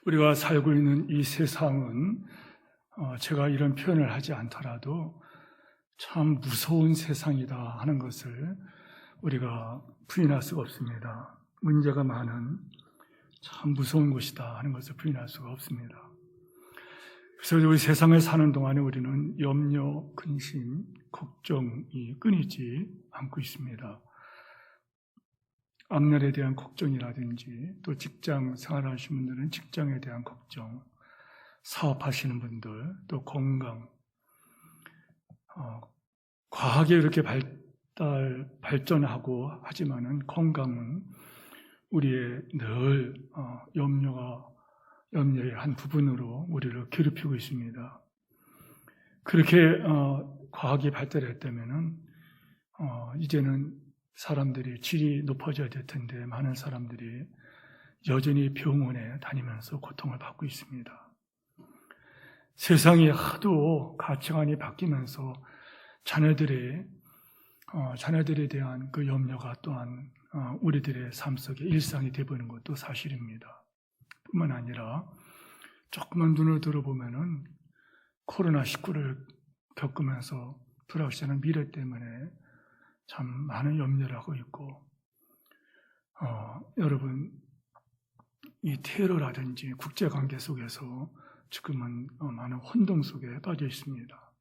우리가 살고 있는 이 세상은 제가 이런 표현을 하지 않더라도 참 무서운 세상이다 하는 것을 우리가 부인할 수가 없습니다. 문제가 많은 참 무서운 곳이다 하는 것을 부인할 수가 없습니다. 그래서 우리 세상을 사는 동안에 우리는 염려, 근심, 걱정이 끊이지 않고 있습니다. 앞날에 대한 걱정이라든지 또 직장 생활하시는 분들은 직장에 대한 걱정, 사업하시는 분들, 또 건강, 과학이 이렇게 발전하고 하지만은 건강은 우리의 늘 염려의 한 부분으로 우리를 괴롭히고 있습니다. 그렇게 과학이 발달했다면은 이제는 사람들이 질이 높아져야 될 텐데 많은 사람들이 여전히 병원에 다니면서 고통을 받고 있습니다. 세상이 하도 가치관이 바뀌면서 자녀들에 대한 그 염려가 또한 우리들의 삶 속에 일상이 되어버리는 것도 사실입니다. 뿐만 아니라 조금만 눈을 들어보면은 코로나19를 겪으면서 불확실한 미래 때문에 참 많은 염려를 하고 있고, 여러분, 이 테러라든지 국제관계 속에서 지금은 많은 혼동 속에 빠져 있습니다.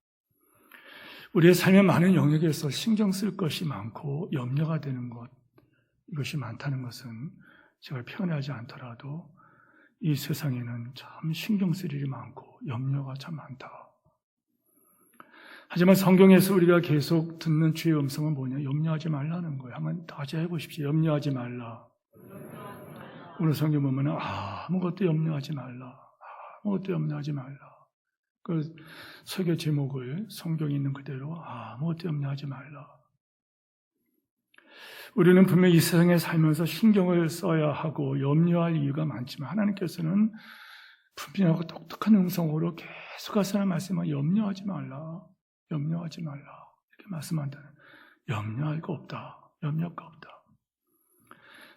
우리의 삶의 많은 영역에서 신경 쓸 것이 많고 염려가 되는 것, 이것이 많다는 것은 제가 표현하지 않더라도 이 세상에는 참 신경 쓸 일이 많고 염려가 참 많다. 하지만 성경에서 우리가 계속 듣는 주의 음성은 뭐냐? 염려하지 말라는 거예요. 한번 다시 해보십시오. 염려하지 말라. 오늘 성경 보면 아무것도 염려하지 말라. 아무것도 염려하지 말라. 그 설교 제목을 성경에 있는 그대로 아무것도 염려하지 말라. 우리는 분명히 이 세상에 살면서 신경을 써야 하고 염려할 이유가 많지만 하나님께서는 분명하고 똑똑한 음성으로 계속 하시는 말씀은 염려하지 말라. 염려하지 말라. 이렇게 말씀한다는 염려할 거 없다. 염려가 없다.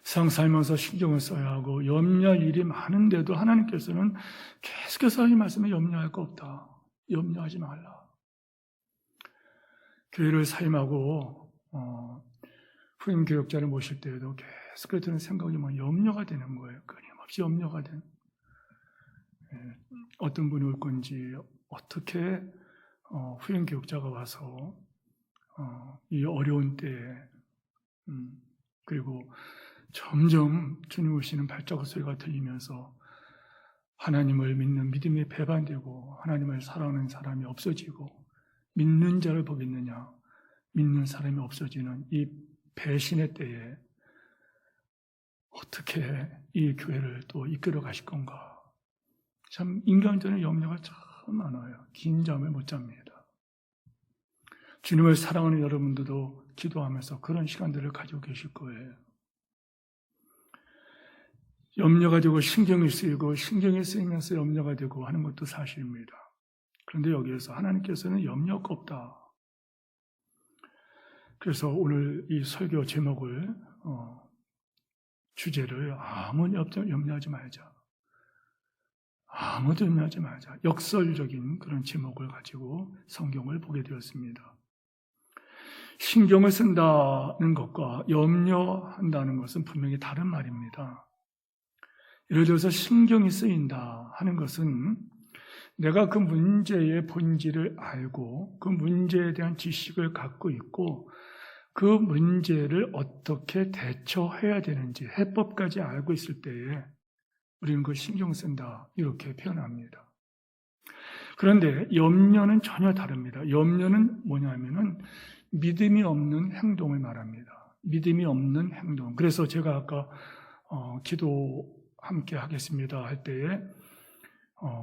세상 살면서 신경을 써야 하고 염려할 일이 많은데도 하나님께서는 계속해서 이 말씀에 염려할 거 없다. 염려하지 말라. 교회를 사임하고 후임 교역자를 모실 때에도 계속 드는 생각이 염려가 되는 거예요. 끊임없이 염려가 되는. 어떤 분이 올 건지, 어떻게 후임 교역자가 와서 이 어려운 때에 그리고 점점 주님 오시는 발자국 소리가 들리면서 하나님을 믿는 믿음이 배반되고 하나님을 사랑하는 사람이 없어지고 믿는 자를 보겠느냐, 믿는 사람이 없어지는 이 배신의 때에 어떻게 이 교회를 또 이끌어 가실 건가. 참 인간적인 염려가 참 많아요. 긴 잠을 못 잡니다. 주님을 사랑하는 여러분들도 기도하면서 그런 시간들을 가지고 계실 거예요. 염려가 되고 신경이 쓰이고 신경이 쓰이면서 염려가 되고 하는 것도 사실입니다. 그런데 여기에서 하나님께서는 염려가 없다. 그래서 오늘 이 설교 제목을 주제를 아무도 염려하지 말자. 아무도 염려하지 말자. 역설적인 그런 제목을 가지고 성경을 보게 되었습니다. 신경을 쓴다는 것과 염려한다는 것은 분명히 다른 말입니다. 예를 들어서 신경이 쓰인다 하는 것은 내가 그 문제의 본질을 알고 그 문제에 대한 지식을 갖고 있고 그 문제를 어떻게 대처해야 되는지 해법까지 알고 있을 때에 우리는 그 신경 쓴다 이렇게 표현합니다. 그런데 염려는 전혀 다릅니다. 염려는 뭐냐면은 믿음이 없는 행동을 말합니다. 믿음이 없는 행동. 그래서 제가 아까 기도 함께 하겠습니다 할 때에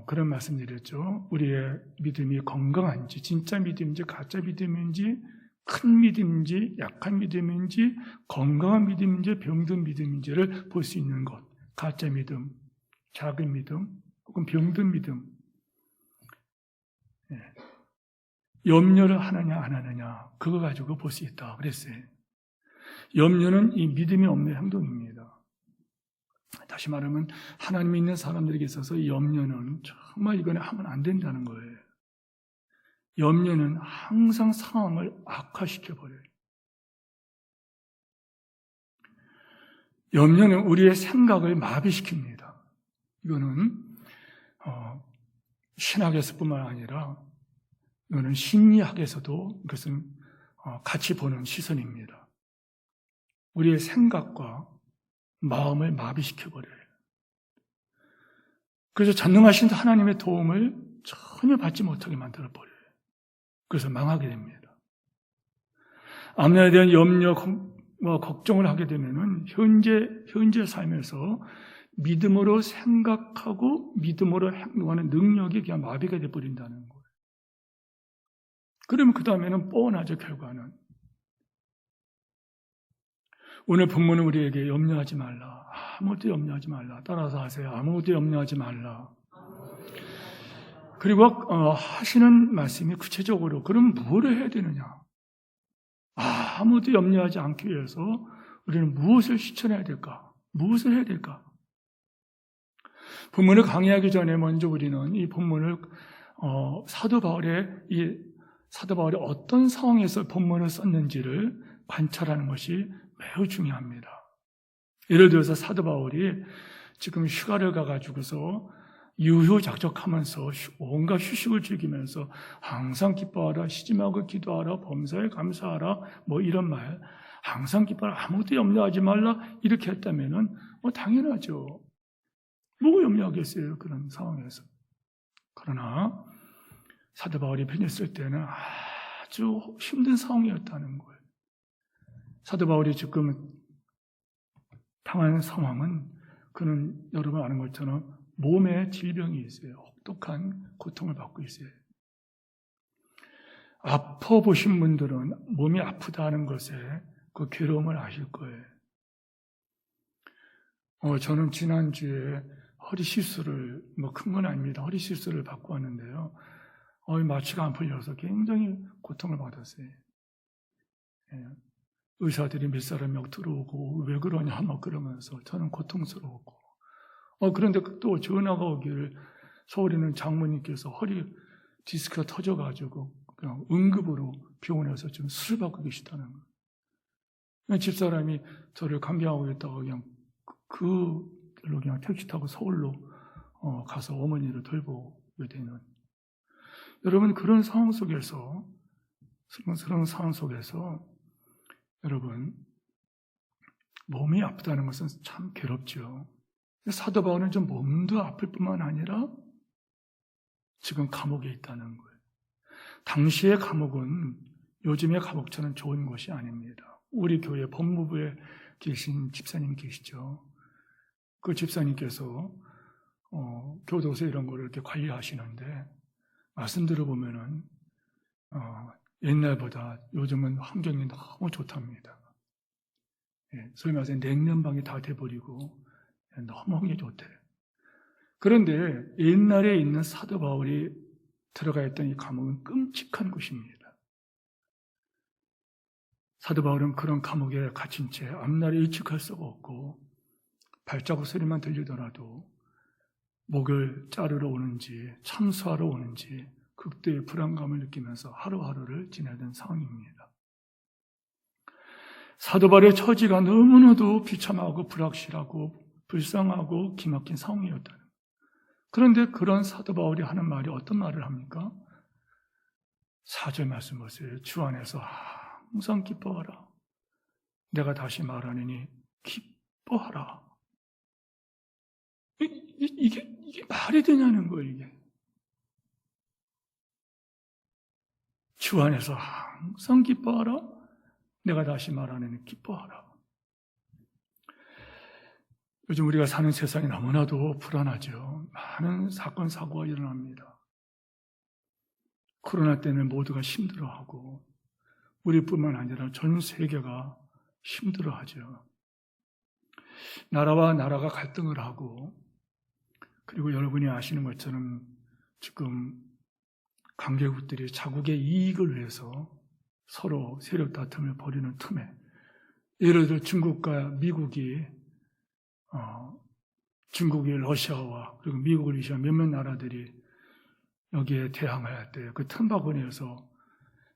그런 말씀 드렸죠. 우리의 믿음이 건강한지, 진짜 믿음인지, 가짜 믿음인지, 큰 믿음인지, 약한 믿음인지, 건강한 믿음인지, 병든 믿음인지를 볼 수 있는 것. 가짜 믿음, 작은 믿음, 혹은 병든 믿음. 염려를 하느냐 안 하느냐 그거 가지고 볼 수 있다 그랬어요. 염려는 이 믿음이 없는 행동입니다. 다시 말하면 하나님 믿는 사람들에게 있어서 염려는 정말 이거는 하면 안 된다는 거예요. 염려는 항상 상황을 악화시켜버려요. 염려는 우리의 생각을 마비시킵니다. 이거는 신학에서뿐만 아니라 이거는 심리학에서도 이것은 같이 보는 시선입니다. 우리의 생각과 마음을 마비시켜버려요. 그래서 전능하신 하나님의 도움을 전혀 받지 못하게 만들어버려요. 그래서 망하게 됩니다. 앞날에 대한 염려와 걱정을 하게 되면은 현재 삶에서 믿음으로 생각하고 믿음으로 행동하는 능력이 그냥 마비가 되어버린다는 거예요. 그러면 그 다음에는 뻔하죠, 결과는. 오늘 본문은 우리에게 염려하지 말라. 아무것도 염려하지 말라. 따라서 하세요. 아무것도 염려하지 말라. 그리고 하시는 말씀이 구체적으로 그럼 뭐를 해야 되느냐? 아무것도 염려하지 않기 위해서 우리는 무엇을 실천해야 될까? 무엇을 해야 될까? 본문을 강의하기 전에 먼저 우리는 이 본문을 사도 바울이 어떤 상황에서 본문을 썼는지를 관찰하는 것이 매우 중요합니다. 예를 들어서 사도 바울이 지금 휴가를 가가지고서 유유작적하면서 온갖 휴식을 즐기면서 항상 기뻐하라, 시짐하고 기도하라, 범사에 감사하라, 뭐 이런 말, 항상 기뻐하라, 아무것도 염려하지 말라 이렇게 했다면은 당연하죠. 뭐가 염려하겠어요, 그런 상황에서. 그러나 사도 바울이 편지 쓸 때는 아주 힘든 상황이었다는 거예요. 사도 바울이 지금 당한 상황은 그는 여러분 아는 것처럼 몸에 질병이 있어요. 혹독한 고통을 받고 있어요. 아파 보신 분들은 몸이 아프다는 것에 그 괴로움을 아실 거예요. 저는 지난주에 허리 시술을, 큰 건 아닙니다. 허리 시술을 받고 왔는데요. 마취가 안 풀려서 굉장히 고통을 받았어요. 예. 의사들이 몇 사람 몇 들어오고 왜 그러냐 막 그러면서 저는 고통스러웠고 그런데 또 전화가 오기를 서울에 있는 장모님께서 허리 디스크가 터져가지고 그냥 응급으로 병원에서 지금 수술받고 계시다는 거예요. 집사람이 저를 간병하고 있다가 그냥 그걸로 그냥 택시 타고 서울로 가서 어머니를 돌보게 되는. 여러분 그런 상황 속에서 여러분 몸이 아프다는 것은 참 괴롭죠. 사도 바울은 좀 몸도 아플 뿐만 아니라 지금 감옥에 있다는 거예요. 당시의 감옥은 요즘의 감옥처럼 좋은 곳이 아닙니다. 우리 교회 법무부에 계신 집사님 계시죠. 그 집사님께서 교도소 이런 거를 이렇게 관리하시는데 말씀 들어보면은 옛날보다 요즘은 환경이 너무 좋답니다. 소위 말해서 냉면방이 다 돼버리고 너무 환경이 좋대요. 그런데 옛날에 있는 사도 바울이 들어가 있던 이 감옥은 끔찍한 곳입니다. 사도 바울은 그런 감옥에 갇힌 채 앞날에 예측할 수가 없고 발자국 소리만 들리더라도 목을 자르러 오는지 참수하러 오는지 극도의 불안감을 느끼면서 하루하루를 지내던 상황입니다. 사도 바울의 처지가 너무나도 비참하고 불확실하고 불쌍하고 기막힌 상황이었다는 거예요. 그런데 그런 사도 바울이 하는 말이 어떤 말을 합니까? 4절 말씀 보세요. 주 안에서 항상 기뻐하라. 내가 다시 말하느니 기뻐하라. 이게 말이 되냐는 거예요, 이게. 주 안에서 항상 기뻐하라. 내가 다시 말하느니 기뻐하라. 요즘 우리가 사는 세상이 너무나도 불안하죠. 많은 사건, 사고가 일어납니다. 코로나 때문에 모두가 힘들어하고 우리뿐만 아니라 전 세계가 힘들어하죠. 나라와 나라가 갈등을 하고 그리고 여러분이 아시는 것처럼 지금 강대국들이 자국의 이익을 위해서 서로 세력 다툼을 벌이는 틈에 예를 들어 중국과 미국이 중국이 러시아와 그리고 미국을 위시한 몇몇 나라들이 여기에 대항할 때 그 틈바구니에서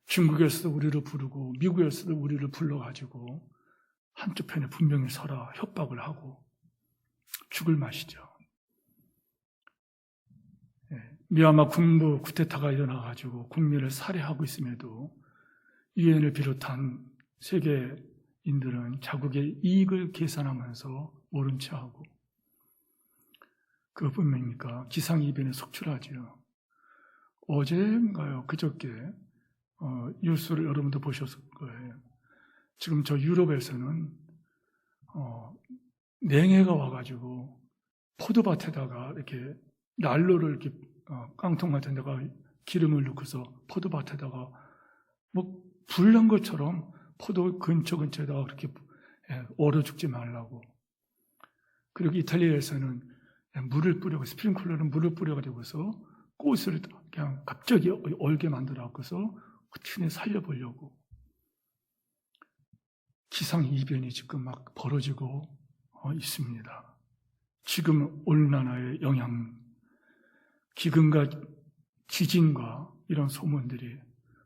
중국에서도 우리를 부르고 미국에서도 우리를 불러가지고 한쪽 편에 분명히 서라 협박을 하고 죽을 맛이죠. 미얀마 군부 쿠데타가 일어나가지고 국민을 살해하고 있음에도 유엔을 비롯한 세계인들은 자국의 이익을 계산하면서 모른 체하고 그것뿐입니까? 기상이변에 속출하지요. 어제인가요? 그저께 뉴스를 여러분도 보셨을 거예요. 지금 저 유럽에서는 냉해가 와가지고 포도밭에다가 이렇게 난로를 이렇게 깡통 같은 데가 기름을 넣고서 포도밭에다가 뭐 불난 것처럼 포도 근처에다가 그렇게 얼어 죽지 말라고. 그리고 이탈리아에서는 물을 뿌려서 스프링클러는 물을 뿌려가지고서 꽃을 그냥 갑자기 얼게 만들어갖고서 튼히 살려보려고. 기상이변이 지금 막 벌어지고 있습니다. 지금 온난화의 영향, 기근과 지진과 이런 소문들이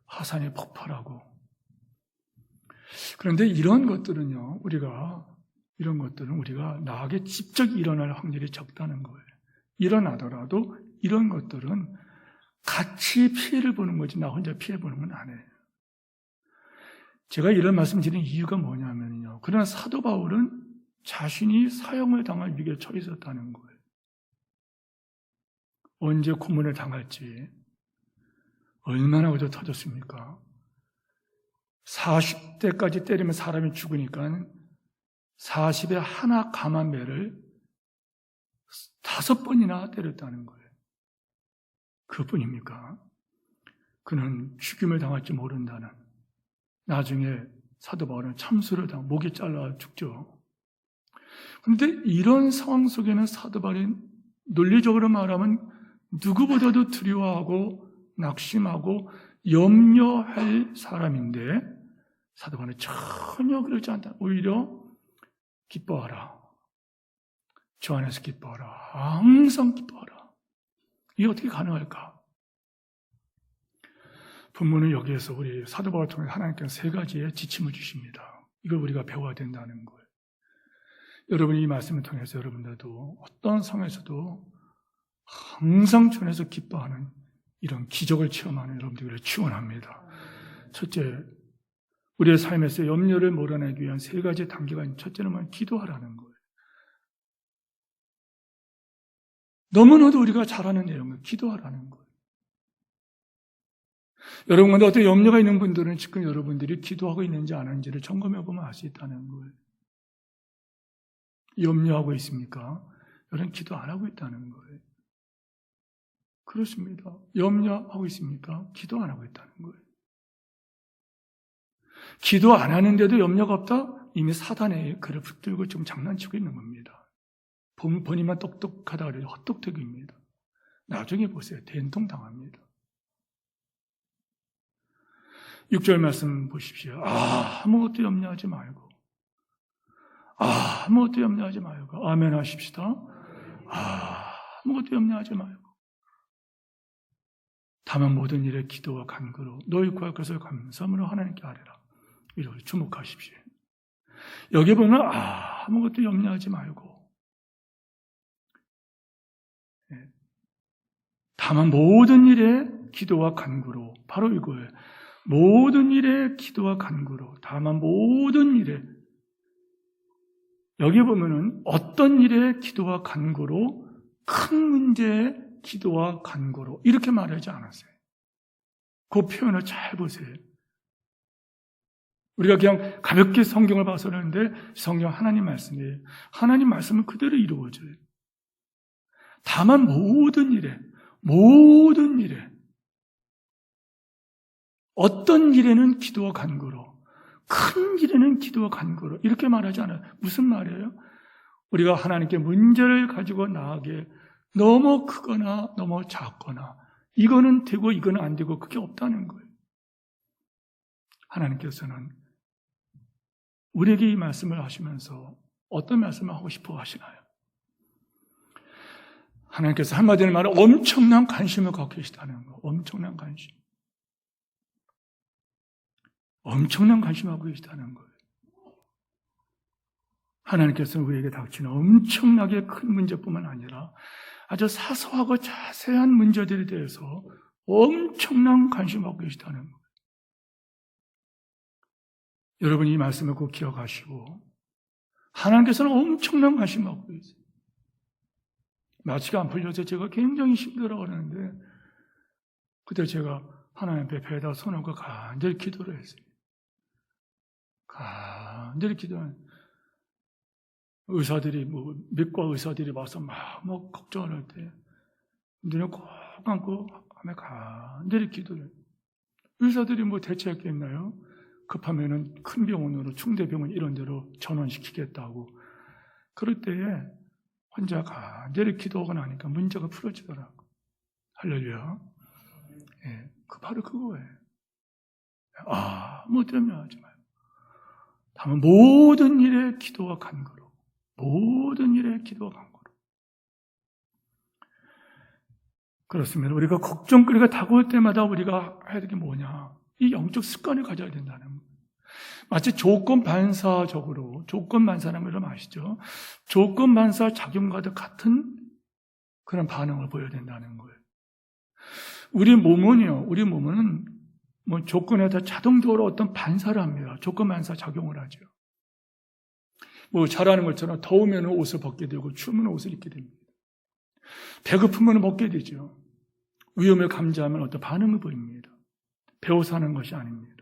화산이 폭발하고. 그런데 이런 것들은 우리가 나에게 직접 일어날 확률이 적다는 거예요. 일어나더라도 이런 것들은 같이 피해를 보는 거지 나 혼자 피해 보는 건 아니에요. 제가 이런 말씀 드리는 이유가 뭐냐면요. 그러나 사도 바울은 자신이 사형을 당할 위기에 처해 있었다는 거예요. 언제 고문을 당할지 얼마나 어제 터졌습니까? 40대까지 때리면 사람이 죽으니까 40에 하나 감한 매를 5번이나 때렸다는 거예요. 그뿐입니까? 그는 죽임을 당할지 모른다는, 나중에 사도 바울은 참수를 당하고 목이 잘라 죽죠. 그런데 이런 상황 속에는 사도 바울이 논리적으로 말하면 누구보다도 두려워하고 낙심하고 염려할 사람인데 사도 바울은 전혀 그러지 않다. 오히려 기뻐하라. 주 안에서 기뻐하라. 항상 기뻐하라. 이게 어떻게 가능할까? 본문은 여기에서 우리 사도 바울을 통해 하나님께서 3가지의 지침을 주십니다. 이걸 우리가 배워야 된다는 거예요. 여러분이 이 말씀을 통해서 여러분들도 어떤 상황에서도 항상 주 안에서 기뻐하는 이런 기적을 체험하는 여러분들을 축원합니다. 첫째, 우리의 삶에서 염려를 몰아내기 위한 3가지 단계가 있는 첫째는 기도하라는 거예요. 너무나도 우리가 잘 아는 내용은 기도하라는 거예요. 여러분 가운데 어떤 염려가 있는 분들은 지금 여러분들이 기도하고 있는지 안 하는지를 점검해 보면 알 수 있다는 거예요. 염려하고 있습니까? 여러분 기도 안 하고 있다는 거예요. 그렇습니다. 염려하고 있습니까? 기도 안 하고 있다는 거예요. 기도 안 하는데도 염려가 없다? 이미 사단의 그를 붙들고 지금 장난치고 있는 겁니다. 본인만 똑똑하다 그래도 헛똑똑입니다. 나중에 보세요. 된통 당합니다. 6절 말씀 보십시오. 아무것도 염려하지 말고. 아무것도 염려하지 말고. 아멘 하십시다. 아무것도 염려하지 말고. 다만 모든 일에 기도와 간구로 너희 구할 것을 감사함으로 하나님께 아뢰라. 이렇게 주목하십시오. 여기 보면 아무것도 염려하지 말고. 다만 모든 일에 기도와 간구로, 바로 이거예요. 모든 일에 기도와 간구로, 다만 모든 일에. 여기 보면은 어떤 일에 기도와 간구로, 큰 문제에 기도와 간구로 이렇게 말하지 않았어요. 그 표현을 잘 보세요. 우리가 그냥 가볍게 성경을 봐서 그러는데 성경 하나님 말씀이에요. 하나님 말씀은 그대로 이루어져요. 다만 모든 일에 어떤 일에는 기도와 간구로, 큰 일에는 기도와 간구로 이렇게 말하지 않아요. 무슨 말이에요? 우리가 하나님께 문제를 가지고 나아가게 너무 크거나 너무 작거나 이거는 되고 이거는 안 되고 그게 없다는 거예요. 하나님께서는 우리에게 이 말씀을 하시면서 어떤 말씀을 하고 싶어 하시나요? 하나님께서 한마디로 말해 엄청난 관심을 갖고 계시다는 거. 엄청난 관심. 엄청난 관심을 갖고 계시다는 거예요. 하나님께서는 우리에게 닥치는 엄청나게 큰 문제뿐만 아니라 아주 사소하고 자세한 문제들에 대해서 엄청난 관심을 갖고 계시다는 거예요. 여러분 이 말씀을 꼭 기억하시고 하나님께서는 엄청난 관심을 갖고 계세요. 마취가 안 풀려서 제가 굉장히 힘들어하는데 그때 제가 하나님 앞에 배에다 손을 얹고 간절히 기도를 했어요. 간절히 기도하는 의사들이 맥과 의사들이 와서 막 걱정을 할 때 눈을 꼭 감고 하며 간절히 기도를 해요. 의사들이 대체할 게 있나요? 급하면은 큰 병원으로 충대병원 이런 데로 전원시키겠다고. 그럴 때에 혼자 간절히 기도하고 나니까 문제가 풀어지더라고. 할렐루야. 예, 바로 그거예요. 아무 때문에 하지 말고. 다만 모든 일에 기도와 간구로. 모든 일에 기도와 간구로. 그렇습니다. 우리가 걱정거리가 다가올 때마다 우리가 해야 될 게 뭐냐? 이 영적 습관을 가져야 된다는 거예요. 마치 조건 반사라는 걸 여러분 아시죠? 조건 반사 작용과도 같은 그런 반응을 보여야 된다는 거예요. 우리 몸은 조건에다 자동적으로 어떤 반사를 합니다. 조건 반사 작용을 하죠. 잘하는 것처럼 더우면 옷을 벗게 되고 추우면 옷을 입게 됩니다. 배고프면 먹게 되죠. 위험을 감지하면 어떤 반응을 보입니다. 배워서 하는 것이 아닙니다.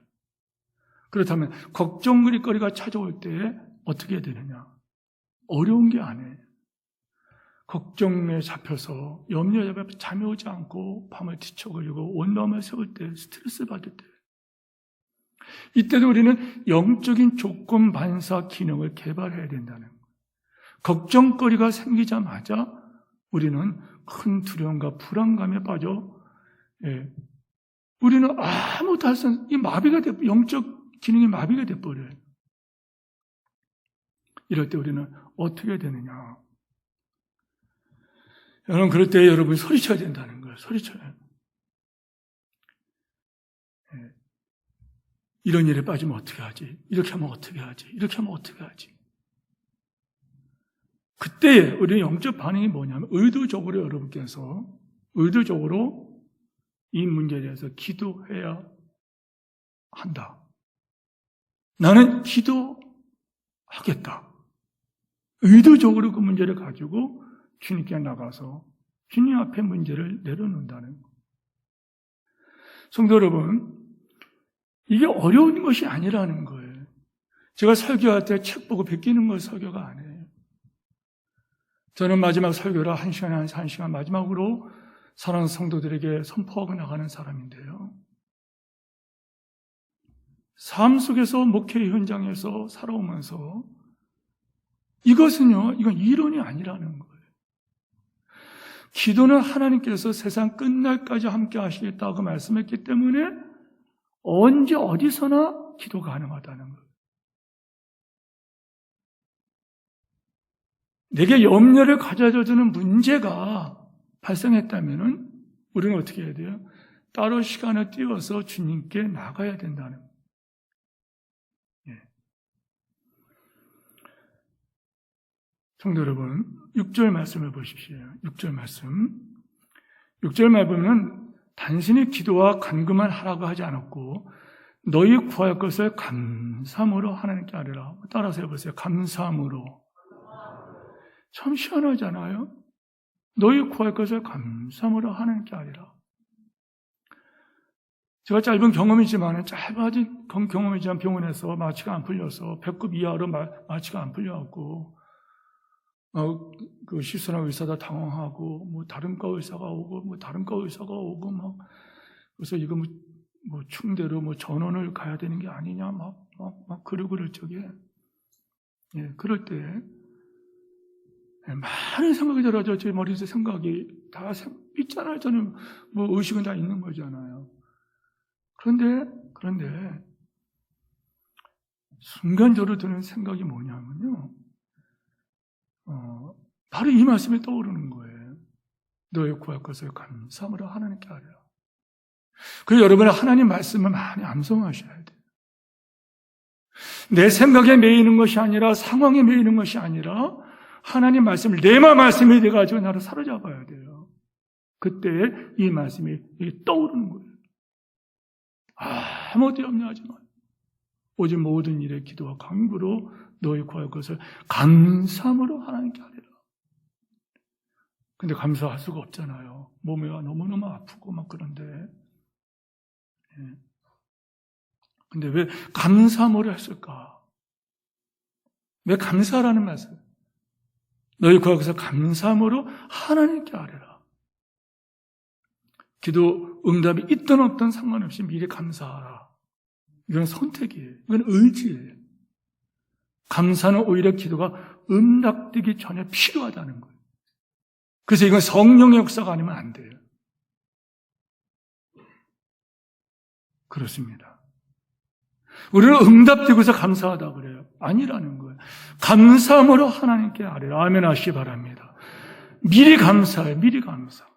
그렇다면 걱정거리가 찾아올 때 어떻게 해야 되느냐? 어려운 게 아니에요. 걱정에 잡혀서 염려에 잡혀서 잠이 오지 않고 밤을 뒤척거리고 원담을 세울 때 스트레스 받을 때 이때도 우리는 영적인 조건 반사 기능을 개발해야 된다는 거예요. 걱정거리가 생기자마자 우리는 큰 두려움과 불안감에 빠져 우리는 아무것도 할 수 없는 이 마비가 영적 기능이 마비가 돼버려요. 이럴 때 우리는 어떻게 해야 되느냐? 여러분 그럴 때 여러분이 소리쳐야 된다는 거예요. 소리쳐요. 이런 일에 빠지면 어떻게 하지? 이렇게 하면 어떻게 하지? 이렇게 하면 어떻게 하지? 그때 우리의 영적 반응이 뭐냐면 의도적으로 여러분께서 의도적으로 이 문제에 대해서 기도해야 한다. 나는 기도하겠다. 의도적으로 그 문제를 가지고 주님께 나가서 주님 앞에 문제를 내려놓는다는 거예요. 성도 여러분, 이게 어려운 것이 아니라는 거예요. 제가 설교할 때 책 보고 베끼는 건 설교가 아니에요. 저는 마지막 설교를 1시간 마지막으로 사랑하는 성도들에게 선포하고 나가는 사람인데요. 삶 속에서 목회 현장에서 살아오면서 이건 이론이 아니라는 거예요. 기도는 하나님께서 세상 끝날까지 함께 하시겠다고 말씀했기 때문에 언제 어디서나 기도 가능하다는 거예요. 내게 염려를 가져다주는 문제가 발생했다면 우리는 어떻게 해야 돼요? 따로 시간을 띄워서 주님께 나가야 된다는 거예요. 성도 여러분, 6절 말씀을 보십시오. 6절 말씀. 6절 말씀은 단순히 기도와 간구만 하라고 하지 않았고 너희 구할 것을 감사함으로 하나님께 아뢰라. 따라서 해보세요. 감사함으로. 참 시원하잖아요. 너희 구할 것을 감사함으로 하나님께 아뢰라. 제가 짧은 경험이지만 병원에서 마취가 안 풀려서 배꼽 이하로 마취가 안 풀려갖고 그 시술한 의사다 당황하고 다른 과 의사가 오고 다른 과 의사가 오고 그래서 이거 충대로 전원을 가야 되는 게 아니냐 그럴 적에 그럴 때 많은 생각이 들어져. 제 머리에서 생각이 다 있잖아요. 저는 의식은 다 있는 거잖아요. 그런데 순간적으로 드는 생각이 뭐냐면요. 바로 이 말씀이 떠오르는 거예요. 너의 구할 것을 감사함으로 하나님께 아뢰라. 그리고 여러분은 하나님 말씀을 많이 암송하셔야 돼요. 내 생각에 매이는 것이 아니라, 상황에 매이는 것이 아니라 하나님 말씀을 내 맘 말씀이 돼가지고 나를 사로잡아야 돼요. 그때 이 말씀이 떠오르는 거예요. 아무것도 염려하지 마요. 오직 모든 일에 기도와 간구로 너희 구할 것을 감사함으로 하나님께 하리라. 근데 감사할 수가 없잖아요. 몸이 너무너무 아프고 막 그런데. 근데 왜 감사함으로 했을까? 왜 감사라는 말씀? 너희 구할 것을 감사함으로 하나님께 하리라. 기도 응답이 있든 없든 상관없이 미리 감사하라. 이건 선택이에요. 이건 의지예요. 감사는 오히려 기도가 응답되기 전에 필요하다는 거예요. 그래서 이건 성령의 역사가 아니면 안 돼요. 그렇습니다. 우리는 응답되고서 감사하다 그래요. 아니라는 거예요. 감사함으로 하나님께 아뢰라. 아멘 하시기 바랍니다. 미리 감사해요. 미리 감사.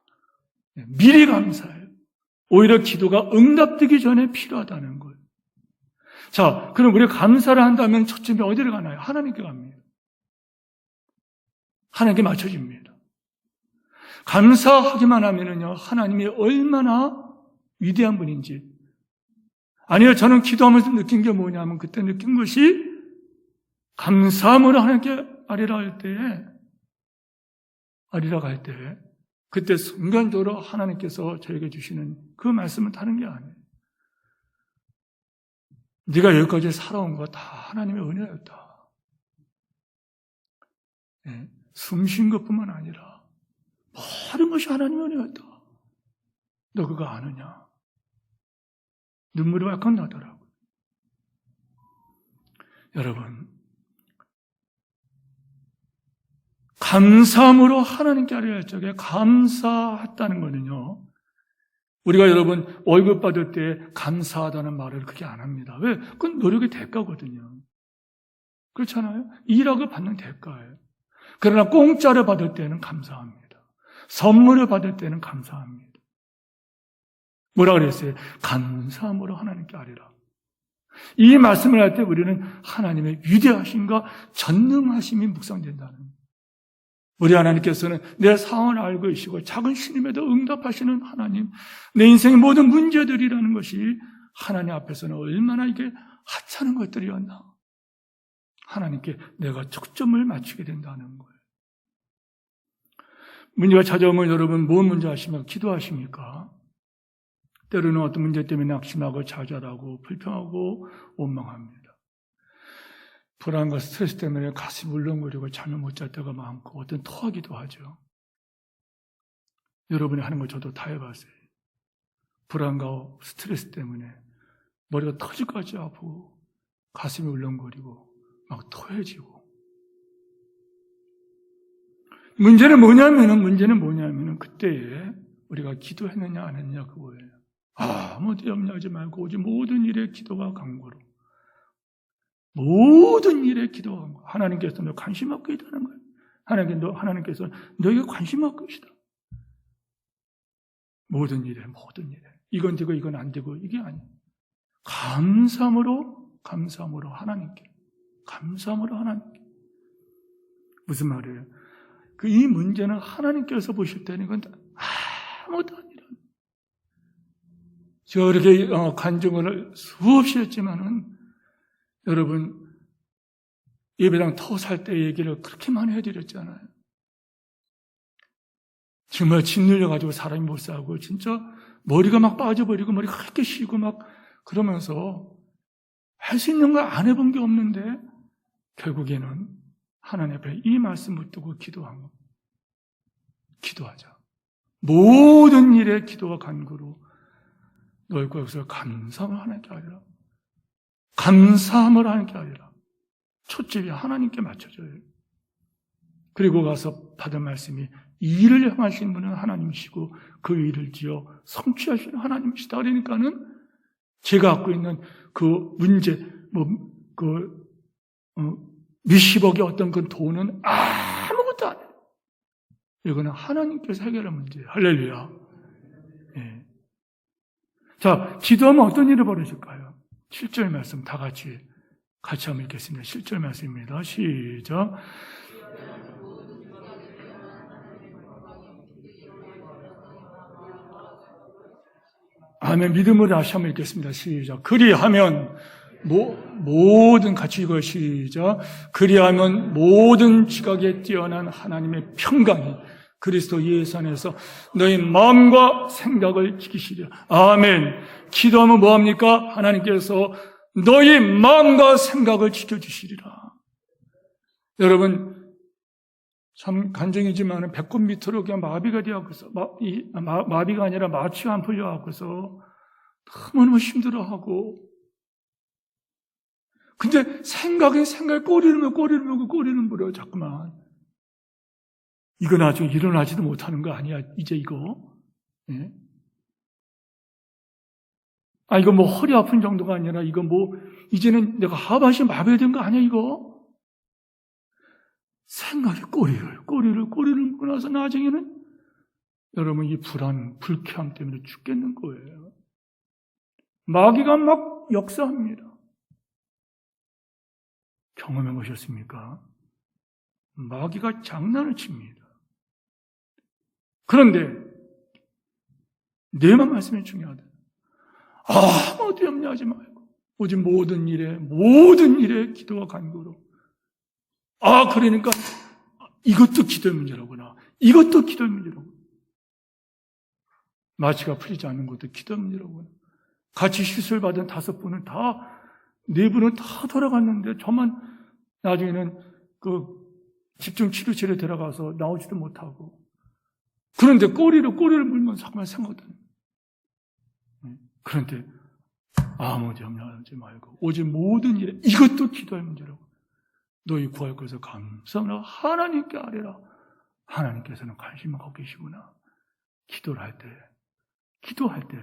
미리 감사해요. 오히려 기도가 응답되기 전에 필요하다는 거예요. 자, 그럼 우리가 감사를 한다면 초점이 어디로 가나요? 하나님께 갑니다. 하나님께 맞춰집니다. 감사하기만 하면은요, 하나님이 얼마나 위대한 분인지. 아니요, 저는 기도하면서 느낀 게 뭐냐면, 그때 느낀 것이 감사함으로 하나님께 아뢰라 할 때에, 그때 순간적으로 하나님께서 저에게 주시는 그 말씀은 다른 게 아니에요. 네가 여기까지 살아온 거 다 하나님의 은혜였다. 네, 숨 쉰 것뿐만 아니라 모든 것이 하나님의 은혜였다. 너 그거 아느냐? 눈물이 왈칵 나더라고요. 여러분, 감사함으로 하나님께 아뢰야 할 적에 감사했다는 거는요, 우리가 여러분 월급 받을 때 감사하다는 말을 그렇게 안 합니다. 왜? 그건 노력의 대가거든요. 그렇잖아요? 일하고 받는 대가예요. 그러나 공짜를 받을 때는 감사합니다. 선물을 받을 때는 감사합니다. 뭐라 그랬어요? 감사함으로 하나님께 아뢰라. 이 말씀을 할 때 우리는 하나님의 위대하심과 전능하심이 묵상된다는 거예요. 우리 하나님께서는 내 상황을 알고 계시고 작은 신임에도 응답하시는 하나님, 내 인생의 모든 문제들이라는 것이 하나님 앞에서는 얼마나 이게 하찮은 것들이었나. 하나님께 내가 초점을 맞추게 된다는 거예요. 문제가 찾아오면 여러분 뭔 문제 하시면 기도하십니까? 때로는 어떤 문제 때문에 낙심하고 좌절하고 불평하고 원망합니다. 불안과 스트레스 때문에 가슴이 울렁거리고 잠을 못 잘 때가 많고 어떤 토하기도 하죠. 여러분이 하는 거 저도 다 해봤어요. 불안과 스트레스 때문에 머리가 터질까지 아프고 가슴이 울렁거리고 막 토해지고. 문제는 뭐냐면은 그때에 우리가 기도했느냐 안 했느냐 그거예요. 아무도 염려하지 말고 오직 모든 일에 기도와 간구로. 모든 일에 기도와 간구. 하나님께서 너 관심 갖고 있다는 거예요. 하나님께서 너에게 관심 갖고 계시다. 모든 일에. 이건 되고 이건 안 되고 이게 아니에요. 감사함으로 하나님께. 감사함으로 하나님께. 무슨 말이에요? 이 문제는 하나님께서 보실 때는 이건 아무것도 아니라. 제가 이렇게 간증을 수없이 했지만은 여러분 예배당 터 살 때 얘기를 그렇게 많이 해드렸잖아요. 정말 짓눌려가지고 사람이 못 살고 진짜 머리가 막 빠져버리고 머리가 그렇게 쉬고 막 그러면서 할 수 있는 걸 안 해본 게 없는데 결국에는 하나님 앞에 이 말씀 붙들고 기도한 거. 기도하자. 모든 일에 기도와 간구로 너희 거기서 감사함을 하나님께 하리라. 감사함을 하나님께 하리라. 초점이 하나님께 맞춰져요. 그리고 가서 받은 말씀이 이 일을 행하시는 분은 하나님이시고 그 일을 지어 성취하시는 하나님이시다. 그러니까는 제가 갖고 있는 그 문제, 몇십억의 어떤 그 돈은 아무것도 안 해요. 이거는 하나님께서 해결할 문제예요. 할렐루야. 예. 자, 기도하면 어떤 일이 벌어질까요? 7절 말씀 다 같이 한번 읽겠습니다. 7절 말씀입니다. 시작. 아멘. 믿음으로 다시 한번 읽겠습니다. 시작. 그리하면 모든 같이 읽어요. 시작. 그리하면 모든 지각에 뛰어난 하나님의 평강이 그리스도 예수 안에서 너희 마음과 생각을 지키시리라. 아멘. 기도하면 뭐합니까? 하나님께서 너희 마음과 생각을 지켜주시리라. 여러분, 참 간증이지만 배꼽 밑으로 그냥 마비가 되어서 마비가 아니라 마취가 안 풀려갖고서 너무너무 힘들어하고, 근데 생각에 꼬리를 물어 자꾸만. 이거 나중에 일어나지도 못하는 거 아니야 이제 이거. 예? 이거 뭐 허리 아픈 정도가 아니라 이거 뭐 이제는 내가 하반신 마비된 거 아니야 이거. 생각에 꼬리를 물고 나서 나중에는 여러분 이 불쾌함 때문에 죽겠는 거예요. 마귀가 막 역사합니다. 경험해 보셨습니까? 마귀가 장난을 칩니다. 그런데 내만 말씀이 중요하다. 아무도 염려하지 말고 오직 모든 일에 기도와 간구로. 그러니까 이것도 기도의 문제라구나. 이것도 기도의 문제라구나. 마취가 풀리지 않는 것도 기도의 문제라구나. 같이 시술 받은 5분은 다 4분은 다 돌아갔는데 저만 나중에는 그 집중치료실에 들어가서 나오지도 못하고. 그런데 꼬리를 물면서 자꾸만 생각하더니. 그런데 아무도 염려하지 말고 오직 모든 일에 이것도 기도의 문제라고. 너희 구할 것을 감사하라. 하나님께 아뢰라. 하나님께서는 관심을 갖고 계시구나. 기도할 때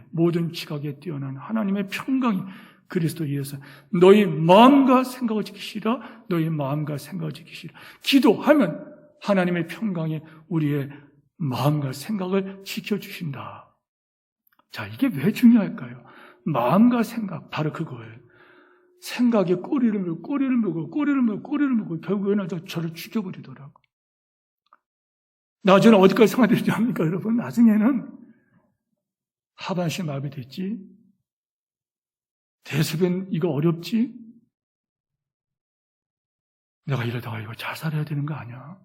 모든 지각에 뛰어난 하나님의 평강이 그리스도 예수 너희 마음과 생각을 지키시라. 너희 마음과 생각을 지키시라. 기도하면 하나님의 평강이 우리의 마음과 생각을 지켜주신다. 자, 이게 왜 중요할까요? 마음과 생각, 바로 그거예요. 생각에 꼬리를 물고 결국에는 저를 죽여버리더라고. 나중에는 어디까지 생각되지 않습니까, 여러분? 나중에는 하반신 마비됐지? 대소변 이거 어렵지? 내가 이러다가 이거 자살해야 되는 거 아니야?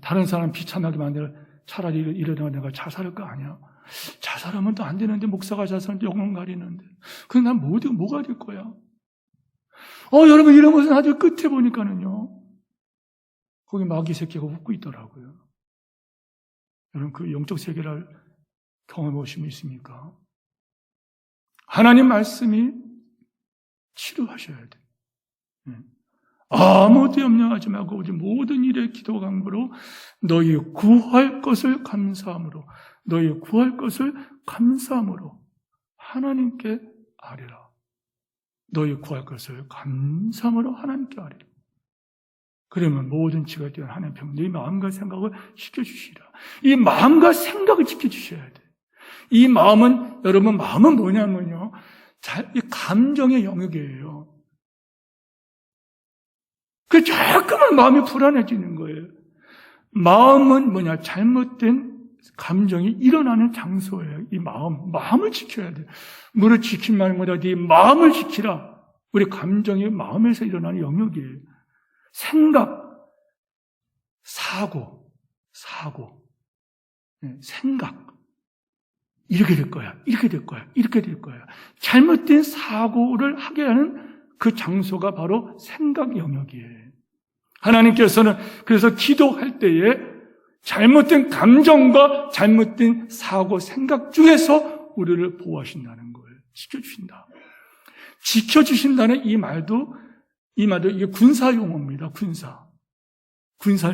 다른 사람 비참하게 만들어 차라리 이러다가 내가 자살할 거 아니야? 자살하면 또 안 되는데 목사가 자살하면 영혼 가리는데 그럼 난 뭐가 될 거야? 여러분 이런 것은 아주 끝에 보니까는요 거기 마귀 새끼가 웃고 있더라고요. 여러분 그 영적 세계를 경험해 보신 분 있습니까? 하나님 말씀이 치료하셔야 돼. 아무도 염려하지 말고 오직 모든 일에 기도 간구로 너희 구할 것을 감사함으로 하나님께 아뢰라. 너희 구할 것을 감사함으로 하나님께 아뢰라. 그러면 모든 지각에 뛰어난 하나님의 평강, 네 마음과 생각을 지켜주시라. 이 마음과 생각을 지켜주셔야 돼. 이 마음은 여러분 마음은 뭐냐면요, 이 감정의 영역이에요. 그 자꾸만 마음이 불안해지는 거예요. 마음은 뭐냐? 잘못된 감정이 일어나는 장소예요. 이 마음을 지켜야 돼요. 물을 지킨 말보다 네 마음을 지키라. 우리 감정이 마음에서 일어나는 영역이에요. 생각, 사고, 생각. 이렇게 될 거야. 잘못된 사고를 하게 하는 그 장소가 바로 생각 영역이에요. 하나님께서는 그래서 기도할 때에 잘못된 감정과 잘못된 사고, 생각 중에서 우리를 보호하신다는 거예요. 지켜주신다는 이 말도 이게 군사 용어입니다. 군사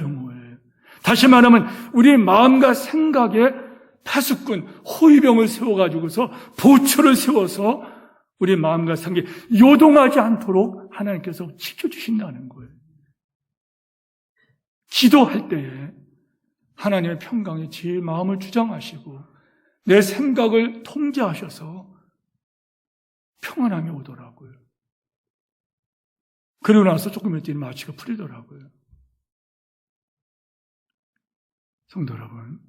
용어예요. 다시 말하면 우리 마음과 생각에 파수꾼, 호위병을 세워가지고서 보초를 세워서 우리 마음과 생각이 요동하지 않도록 하나님께서 지켜주신다는 거예요. 기도할 때에 하나님의 평강이 제 마음을 주장하시고 내 생각을 통제하셔서 평안함이 오더라고요. 그러고 나서 조금 있더니 마취가 풀리더라고요. 성도 여러분,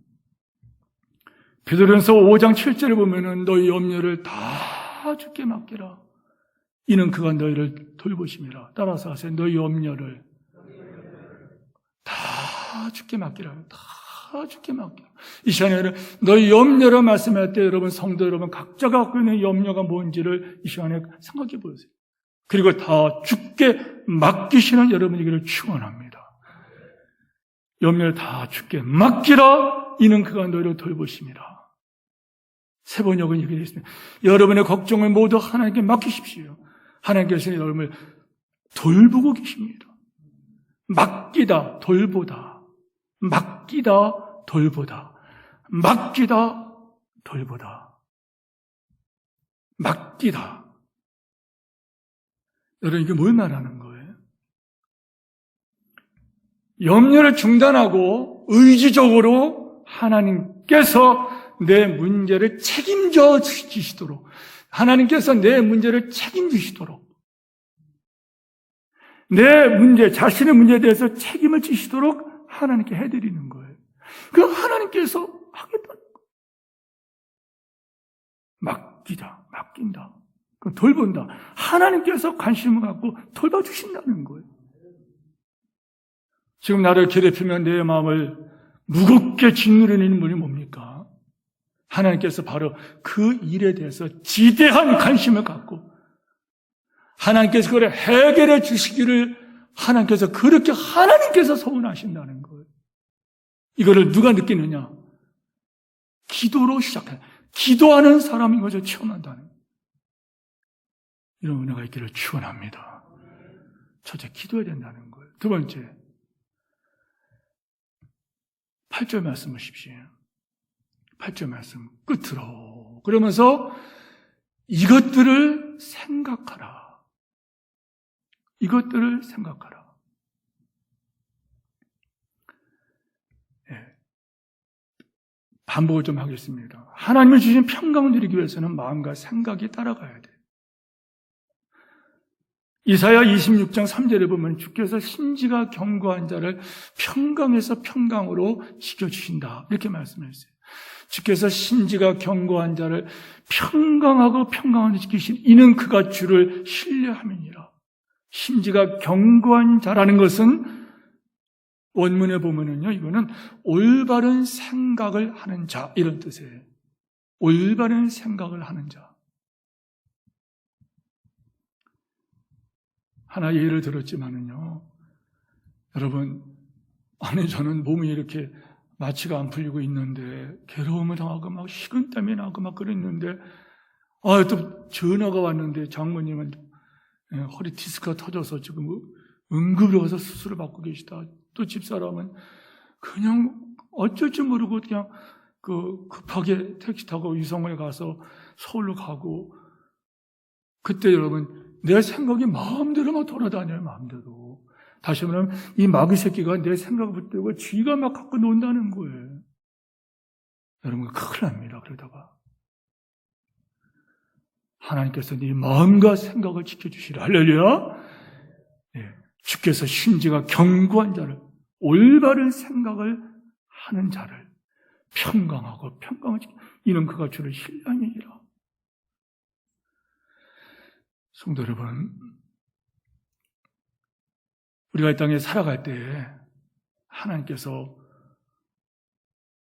베드로전서 5장 7절에 보면은 너희 염려를 다 주께 맡기라. 이는 그가 너희를 돌보심이라. 따라서 하세요. 너희 염려를 다 주께 맡기라. 다 주께 맡기라. 이 시간에는 너희 염려를 말씀할 때 여러분, 성도 여러분, 각자가 갖고 있는 염려가 뭔지를 이 시간에 생각해 보세요. 그리고 다 주께 맡기시는 여러분에게를 축원합니다. 염려를 다 주께 맡기라. 이는 그가 너희를 돌보심이라. 세 번역은 이렇게 되어 있습니다. 여러분의 걱정을 모두 하나님께 맡기십시오. 하나님께서 여러분을 돌보고 계십니다. 맡기다, 돌보다. 맡기다, 돌보다. 맡기다, 돌보다. 맡기다. 여러분, 이게 뭘 말하는 거예요? 염려를 중단하고 의지적으로 하나님께서 내 문제를 책임져 주시도록, 하나님께서 내 문제를 책임지시도록, 내 문제, 자신의 문제에 대해서 책임을 지시도록 하나님께 해드리는 거예요. 그 하나님께서 하겠다는 거예요. 맡기다, 맡긴다. 돌본다. 하나님께서 관심을 갖고 돌봐주신다는 거예요. 지금 나를 괴롭히면 내 마음을 무겁게 짓누르는 분이 뭡니까? 하나님께서 바로 그 일에 대해서 지대한 관심을 갖고 하나님께서 그걸 해결해 주시기를 하나님께서 그렇게 하나님께서 소원하신다는 거예요. 이거를 누가 느끼느냐? 기도로 시작해. 기도하는 사람인 것을 체험한다는 거예요. 이런 은혜가 있기를 축원합니다. 첫째, 기도해야 된다는 거예요. 두 번째, 8절 말씀 보십시오. 8절 말씀 끝으로 그러면서 이것들을 생각하라. 이것들을 생각하라. 네. 반복을 좀 하겠습니다. 하나님이 주신 평강을 누리기 위해서는 마음과 생각이 따라가야 돼요. 이사야 26장 3절에 보면 주께서 심지가 견고한 자를 평강에서 평강으로 지켜주신다. 이렇게 말씀했어요. 주께서 심지가 견고한 자를 평강하고 평강하게 지키신 이는 그가 주를 신뢰함이니라. 심지가 견고한 자라는 것은 원문에 보면은요, 이거는 올바른 생각을 하는 자, 이런 뜻이에요. 올바른 생각을 하는 자. 하나 예를 들었지만은요, 여러분, 아니, 저는 몸이 이렇게 마취가 안 풀리고 있는데, 괴로움을 당하고 막 식은땀이 나고 막 그랬는데, 또 전화가 왔는데, 장모님은 허리 디스크가 터져서 지금 응급으로 가서 수술을 받고 계시다. 또 집사람은 그냥 어쩔 줄 모르고 그냥 급하게 택시 타고 위성을 가서 서울로 가고, 그때 여러분, 내 생각이 마음대로 막 돌아다녀요, 마음대로. 다시 말하면, 이 마귀 새끼가 내 생각을 붙들고 쥐가 막 갖고 논다는 거예요. 여러분, 큰일 납니다, 그러다가. 하나님께서 네 마음과 생각을 지켜주시라. 할렐루야. 네. 주께서 심지가 견고한 자를, 올바른 생각을 하는 자를 평강하고 평강을 지키라. 이는 그가 주를 신뢰함이니라. 성도 여러분, 우리가 이 땅에 살아갈 때 하나님께서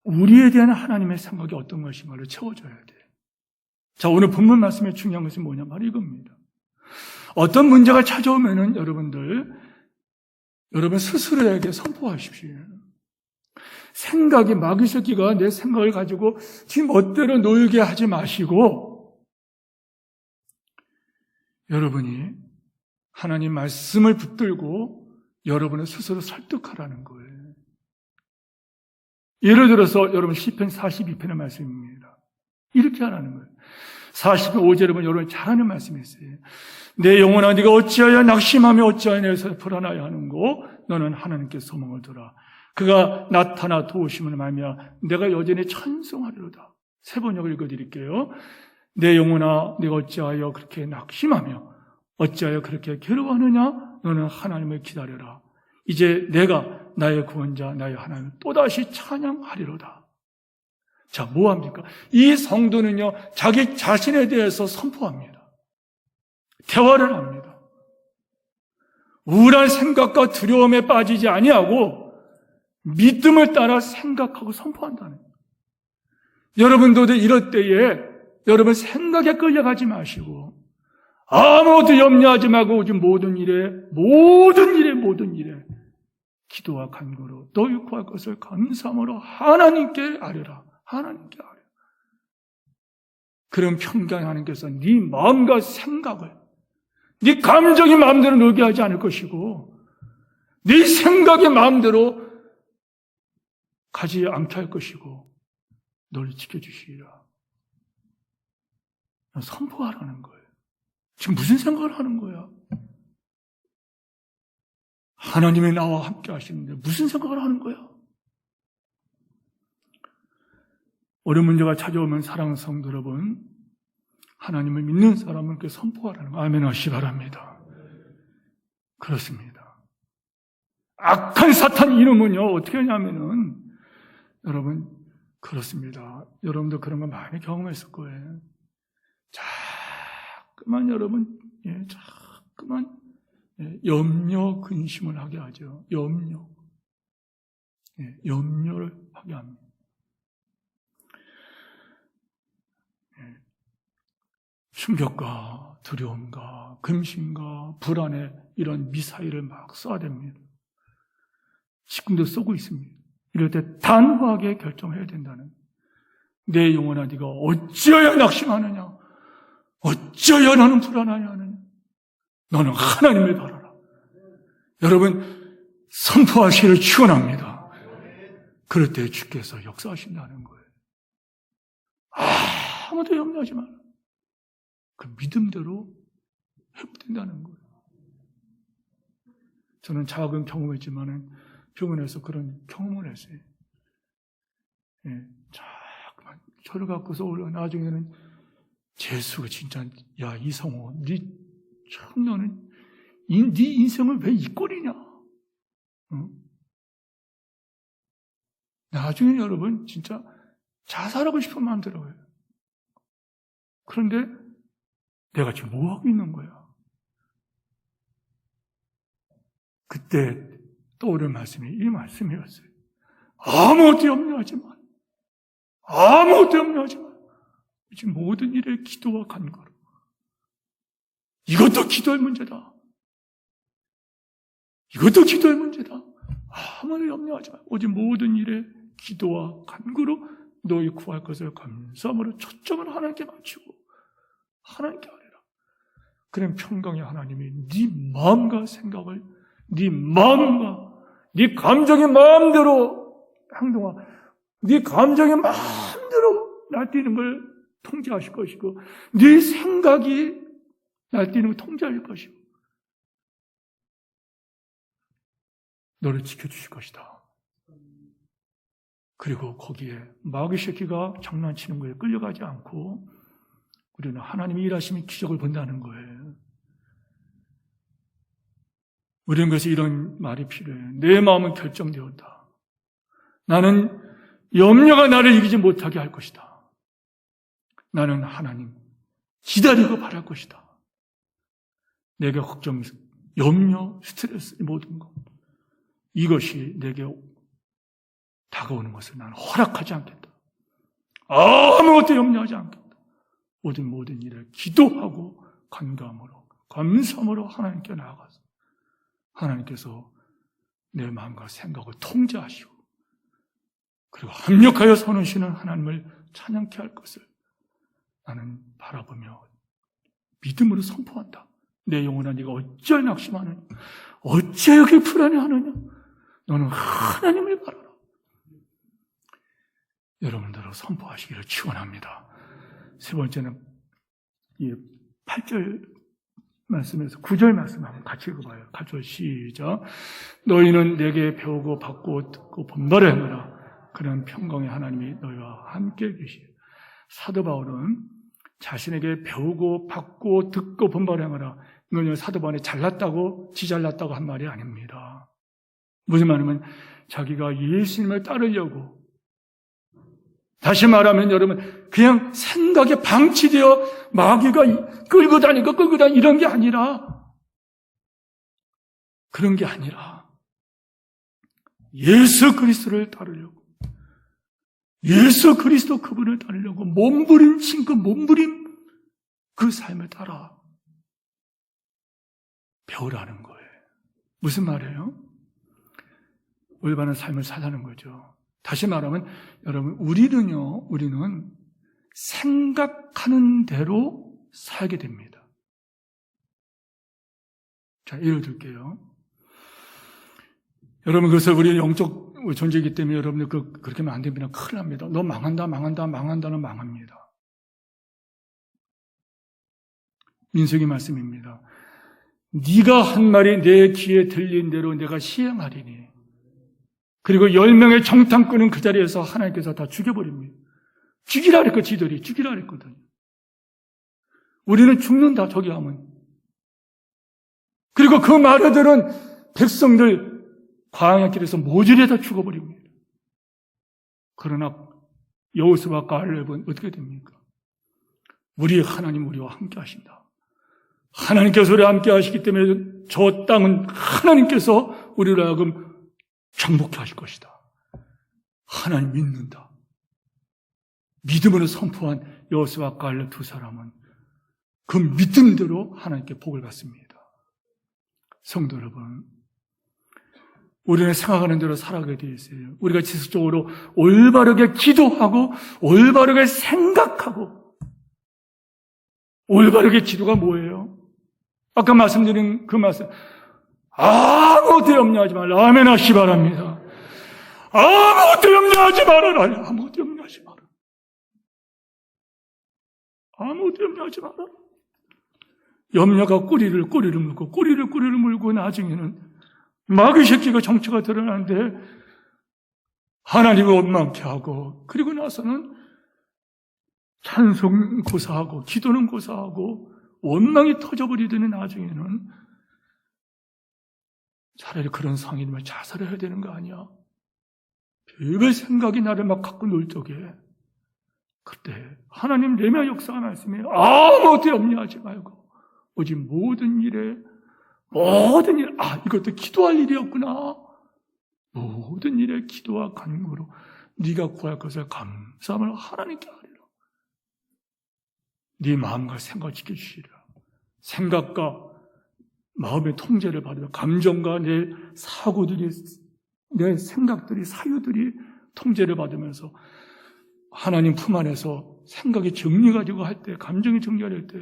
우리에 대한 하나님의 생각이 어떤 것인가를 채워줘야 돼요. 자, 오늘 본문 말씀의 중요한 것은 뭐냐? 바로 이겁니다. 어떤 문제가 찾아오면은 여러분 스스로에게 선포하십시오. 생각이, 마귀 새끼가 내 생각을 가지고 지 멋대로 놀게 하지 마시고, 여러분이 하나님 말씀을 붙들고 여러분을 스스로 설득하라는 거예요. 예를 들어서 여러분 시편 42편의 말씀입니다. 이렇게 하라는 거예요. 45절에 보면 여러분 잘 아는 말씀이 있어요. 내 영혼아 네가 어찌하여 낙심하며 어찌하여 내서 불안하여 하는고 너는 하나님께 소망을 두라. 그가 나타나 도우심을 말미암아 내가 여전히 찬송하리로다. 세 번역을 읽어드릴게요. 내 영혼아 네가 어찌하여 그렇게 낙심하며 어찌하여 그렇게 괴로워하느냐. 너는 하나님을 기다려라. 이제 내가 나의 구원자 나의 하나님을 또다시 찬양하리로다. 자, 뭐합니까? 이 성도는요 자기 자신에 대해서 선포합니다. 대화를 합니다. 우울한 생각과 두려움에 빠지지 아니하고 믿음을 따라 생각하고 선포한다는 거예요. 여러분도 이럴 때에 여러분 생각에 끌려가지 마시고 아무것도 염려하지 말고 오직 모든 일에 기도와 간구로 너희 구할 것을 감사함으로 하나님께 아뢰라. 하나님께 아뢰라. 그런 평강 하나님께서 네 마음과 생각을 네 감정이 마음대로 놀게 하지 않을 것이고 네 생각이 마음대로 가지 않게 할 것이고 너를 지켜주시리라. 선포하라는 거예요. 지금 무슨 생각을 하는 거야? 하나님이 나와 함께 하시는데 무슨 생각을 하는 거야? 어려운 문제가 찾아오면 사랑하는 성도 여러분, 하나님을 믿는 사람은 그렇게 선포하라는 거 아멘 하시기 바랍니다. 그렇습니다. 악한 사탄 이놈은요 어떻게 하냐면은 여러분 그렇습니다. 여러분도 그런 거 많이 경험했을 거예요. 자꾸만 여러분 자꾸만 염려 근심을 하게 하죠. 염려를 하게 합니다. 충격과 두려움과 근심과 불안에 이런 미사일을 막 쏴댑니다. 지금도 쏘고 있습니다. 이럴 때 단호하게 결정해야 된다는, 내 영혼아 네가 어찌하여 낙심하느냐, 어찌하여 너는 불안하냐 하느냐, 너는 하나님을 바라라. 여러분 선포하시기를 축원합니다. 그럴 때 주께서 역사하신다는 거예요. 아무도 염려하지 마라. 그 믿음대로 회복된다는 거예요. 저는 작은 경험했지만은 병원에서 그런 경험을 했어요. 자꾸만 저를 갖고서 올라 나중에는 재수가 진짜 야 이성호, 너는 네 인생을 왜 이 꼴이냐? 응? 나중에 여러분 진짜 자살하고 싶은 마음 들어요. 그런데 내가 지금 뭐 하고 있는 거야? 그때 떠오른 말씀이 이 말씀이었어요. 아무것도 염려하지 마. 아무것도 염려하지 마. 지금 모든 일에 기도와 간구로. 이것도 기도의 문제다. 이것도 기도의 문제다. 아무것도 염려하지 마. 오직 모든 일에 기도와 간구로 너희 구할 것을 감사함으로 초점을 하나님께 맞추고 하나님께 아뢰라. 그럼 평강의 하나님이 네 마음과 생각을 네 마음과 네 감정의 마음대로 행동하고 네 감정의 마음대로 날뛰는 걸 통제하실 것이고 네 생각이 날뛰는 걸 통제할 것이고 너를 지켜주실 것이다. 그리고 거기에 마귀 새끼가 장난치는 거에 끌려가지 않고 우리는 하나님이 일하시면 기적을 본다는 거예요. 우리는 그래서 이런 말이 필요해요. 내 마음은 결정되었다. 나는 염려가 나를 이기지 못하게 할 것이다. 나는 하나님 기다리고 바랄 것이다. 내게 걱정, 염려, 스트레스 모든 것 이것이 내게 다가오는 것을 나는 허락하지 않겠다. 아무것도 염려하지 않겠다. 모든 일에 기도하고 간구함으로 감사함으로 하나님께 나아가서 하나님께서 내 마음과 생각을 통제하시고 그리고 합력하여 선하시는 하나님을 찬양케 할 것을 나는 바라보며 믿음으로 선포한다. 내 영혼아 네가 어찌하여 낙심하느냐, 어찌하여 그렇게 불안해하느냐, 너는 하나님을 바라라. 여러분들로 선포하시기를 축원합니다. 세 번째는 이 8절 말씀에서 9절 말씀 한번 같이 읽어봐요. 같이 시작. 너희는 내게 배우고 받고 듣고 본받아 행하라. 그런 평강의 하나님이 너희와 함께 계시오. 사도 바울은 자신에게 배우고 받고 듣고 본받아 행하라. 이건 사도 바울이 잘났다고 지잘났다고 한 말이 아닙니다. 무슨 말이냐면 자기가 예수님을 따르려고, 다시 말하면 여러분 그냥 생각에 방치되어 마귀가 끌고 다니고 이런 게 아니라, 그런 게 아니라 예수 그리스도를 따르려고, 예수 그리스도 그분을 따르려고 몸부림친 그 몸부림 그 삶을 따라 배우라는 거예요. 무슨 말이에요? 올바른 삶을 살라는 거죠. 다시 말하면 여러분 우리는 생각하는 대로 살게 됩니다. 자, 예를 들게요. 여러분 그래서 우리 영적 존재이기 때문에 여러분들 그렇게 하면 안 됩니다. 큰일 납니다. 너 망한다는 망합니다. 민수기 말씀입니다. 네가 한 말이 내 귀에 들린 대로 내가 시행하리니. 그리고 10명의 정탐꾼은 그 자리에서 하나님께서 다 죽여버립니다. 죽이라 그랬고 지들이 죽이라 그랬거든요. 우리는 죽는다 저기 하면. 그리고 그 마르들은 백성들 광야 길에서 모조리 다 죽어버립니다. 그러나 여호수아와 갈렙은 어떻게 됩니까? 우리 하나님 우리와 함께 하신다. 하나님께서 우리와 함께 하시기 때문에 저 땅은 하나님께서 우리를 하여금 정복해 하실 것이다. 하나님 믿는다. 믿음으로 선포한 여호수아와 갈렙 두 사람은 그 믿음대로 하나님께 복을 받습니다. 성도 여러분, 우리는 생각하는 대로 살아가게 되어 있어요. 우리가 지속적으로 올바르게 기도하고 올바르게 생각하고, 올바르게 기도가 뭐예요? 아까 말씀드린 그 말씀, 아무것도 염려하지 말라. 아멘 하시 바랍니다. 아무것도 염려하지 말아라. 아무것도 염려하지 마라. 아무것도 염려하지 마라. 염려가 꼬리를 물고 나중에는 마귀 새끼가 정체가 드러나는데 하나님을 원망케 하고, 그리고 나서는 찬송 고사하고 기도는 고사하고 원망이 터져버리더니 나중에는 차라리 그런 상황이면 자살을 해야 되는 거 아니야? 별별 생각이 나를 막 갖고 놀 적에 그때 하나님 레미야 역사가 말씀해 아무것도 염려하지 말고 오직 모든 일, 이것도 기도할 일이었구나. 모든 일에 기도와 간구로 네가 구할 것을 감사함을 하나님께 하리라. 네 마음과 생각을 지켜주시리라. 생각과 마음의 통제를 받으며 감정과 내 사고들이, 내 생각들이, 사유들이 통제를 받으면서 하나님 품 안에서 생각이 정리가 되고 할 때, 감정이 정리될 때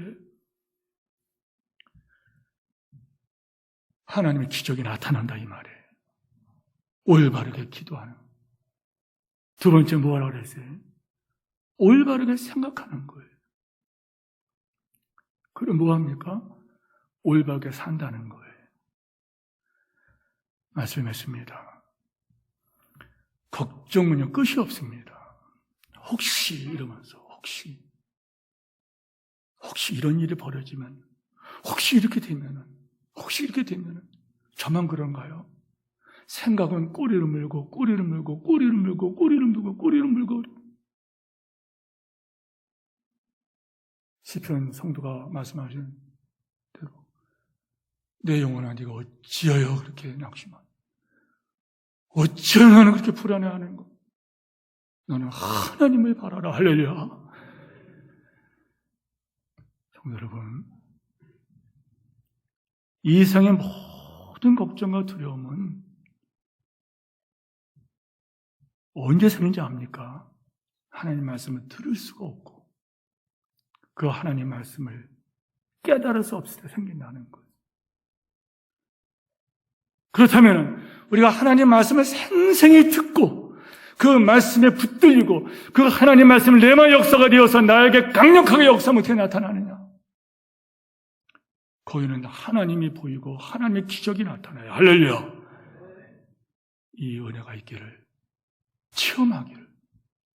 하나님의 기적이 나타난다 이 말이에요. 올바르게 기도하는. 두 번째 뭐라고 그랬어요? 올바르게 생각하는 거예요. 그럼 뭐합니까? 올바르게 산다는 거예요. 말씀했습니다. 걱정은요 끝이 없습니다. 혹시 이러면서 혹시 이런 일이 벌어지면, 혹시 이렇게 되면은 저만 그런가요? 생각은 꼬리를 물고 시편 성도가 말씀하신 대로 내 영혼아 네가 어찌하여 그렇게 낙심하냐, 어찌하여 나는 그렇게 불안해하는 거, 너는 하나님을 바라라. 할렐루야. 성도 여러분, 이 세상의 모든 걱정과 두려움은 언제 생긴지 압니까? 하나님 말씀을 들을 수가 없고 그 하나님 말씀을 깨달을 수 없을 때 생긴다는 거예요. 그렇다면 우리가 하나님 말씀을 생생히 듣고 그 말씀에 붙들리고 그 하나님 말씀을 레마 역사가 되어서 나에게 강력하게 역사 못해 나타나느냐? 보이는 하나님이 보이고 하나님의 기적이 나타나요. 할렐루야. 이 은혜가 있기를 체험하기를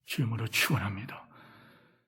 주님으로 축원합니다.